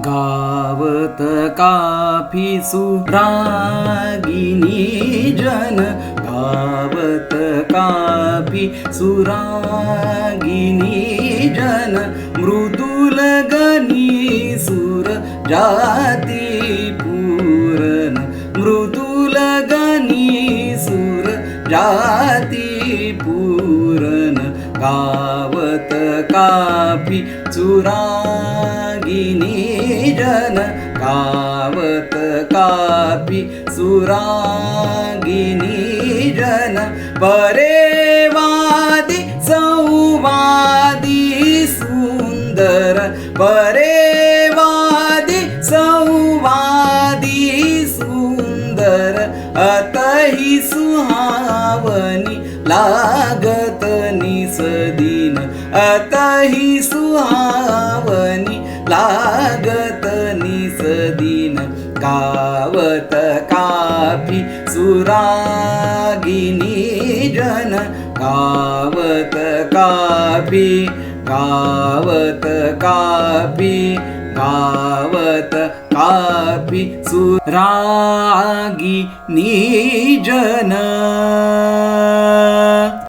गावत काफी सुरागिनी जन, गावत काफी सुरागिनी जन, मृदुल गणी सुर जाती पूरन, मृदुल गणी सुर जाती पूरन, गावत काफी सुरागिनी जन, गावत काफी सुरागिनी जन, परेवादी संवादी सुंदर, परेवादी संवादी सुंदर, अतहि सुहावनी लागत निसदीन, अतहि सुहावनी लागत निसदीन, गावत काफी सुरागिनी जन, गावत काफी, गावत काफी, गावत काफी सुरागिनी जन।